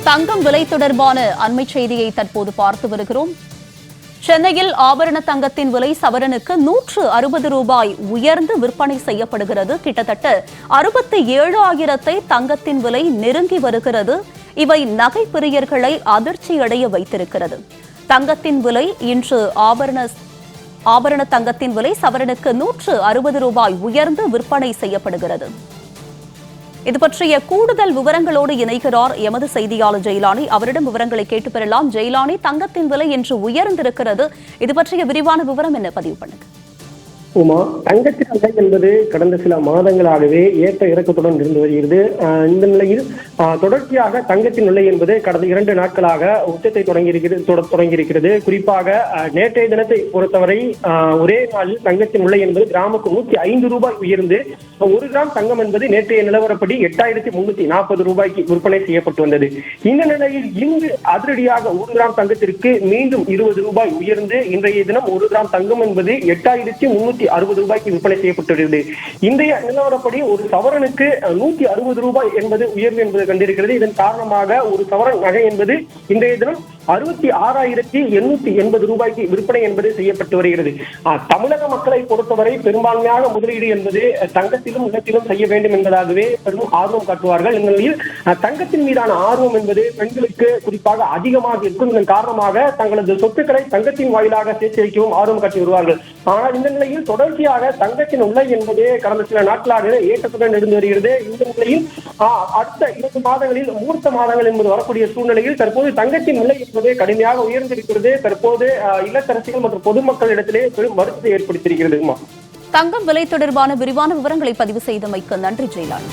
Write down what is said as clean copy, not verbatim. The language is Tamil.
தங்கம் விலை தொடர்பான அண்மை செய்தியை தற்போது பார்த்து வருகிறோம். சென்னையில் ஆபரண தங்கத்தின் விலை சவரனுக்கு 160 ரூபாய் உயர்ந்து விற்பனை செய்யப்படுகிறது. கிட்டத்தட்ட 67,000 தங்கத்தின் விலை நெருங்கி வருகிறது. இவை நகை பிரியர்களை அதிர்ச்சியடைய வைத்திருக்கிறது. தங்கத்தின் விலை இன்று ஆபரண தங்கத்தின் விலை சவரனுக்கு 160 ரூபாய் உயர்ந்து விற்பனை செய்யப்படுகிறது. இது பற்றிய கூடுதல் விவரங்களோடு இணைகிறார் எமது செய்தியாளர் ஜெயலானி. அவரிடம் விவரங்களை கேட்டு பெறலாம். ஜெயலானி, தங்கத்தின் விலை இன்று உயர்ந்திருக்கிறது. இது பற்றிய விரிவான விவரம் என்ன? பதிவு பண்ணுங்க. உமா, தங்கத்தின் விலை என்பது கடந்த சில மாதங்களாகவே ஏற்ற இறக்கத்துடன் இருந்து வருகிறது. இந்த நிலையில் தொடர்ச்சியாக தங்கத்தின் விலை என்பது கடந்த 2 நாட்களாக உச்சத்தை தொடங்கியிருக்கிறது. குறிப்பாக நேற்றைய தினத்தை பொறுத்தவரை ஒரே நாளில் தங்கத்தின் விலை என்பது கிராமுக்கு 105 ரூபாய் உயர்ந்து 1 கிராம் தங்கம் என்பது நேற்றைய நிலவரப்படி 8,340 ரூபாய்க்கு விற்பனை செய்யப்பட்டு வந்தது. இந்த நிலையில் இன்று அதிரடியாக 1 கிராம் தங்கத்திற்கு மீண்டும் 20 ரூபாய் உயர்ந்து இன்றைய தினம் 1 கிராம் தங்கம் என்பது 8,360 ரூபாய்க்கு விற்பனை செய்யப்பட்டுள்ளது. இன்றைய நிலவரப்படி ஒரு சவரனுக்கு 160 ரூபாய் என்பது உயர்வு என்பது கண்டிருக்கிறது. இதன் காரணமாக ஒரு சவரன் நகை என்பது இன்றைய தினம் 66,880 ரூபாய்க்கு விற்பனை என்பது செய்யப்பட்டு வருகிறது. தமிழக மக்களை பொறுத்தவரை பெரும்பான்மையாக முதலீடு என்பது தங்கத்திலும் நிலத்திலும் செய்ய வேண்டும் என்பதாகவே பெரும் ஆர்வம் காட்டுவார்கள். இந்நிலையில் தங்கத்தின் மீதான ஆர்வம் என்பது பெண்களுக்கு குறிப்பாக அதிகமாக இருக்கும். இதன் காரணமாக தங்களது சொத்துக்களை தங்கத்தின் வாயிலாக சேர்த்து வைக்கவும் ஆர்வம் காட்டி வருவார்கள். ஆனால் இந்த நிலையில் தொடர்ச்சியாக தங்கத்தின் விலை என்பது கடந்த சில நாட்களாக ஏற்றத்துடன் இருந்து வருகிறது. இந்த நிலையில் அடுத்த 2 மாதங்களில் மூர்த்த மாதங்கள் என்பது வரக்கூடிய சூழ்நிலையில் தற்போது தங்கத்தின் விலை கடுமையாக உயர்ந்திருக்கிறது. தற்போது இல்லத்தரசிகள் மற்றும் பொதுமக்களிடத்திலே பெரும் வருத்தத்தை ஏற்படுத்தியிருக்கிறது. தங்கம் விலை தொடர்பான விரிவான விவரங்களை பதிவு செய்தமைக்கு நன்றி ஜெயலானி.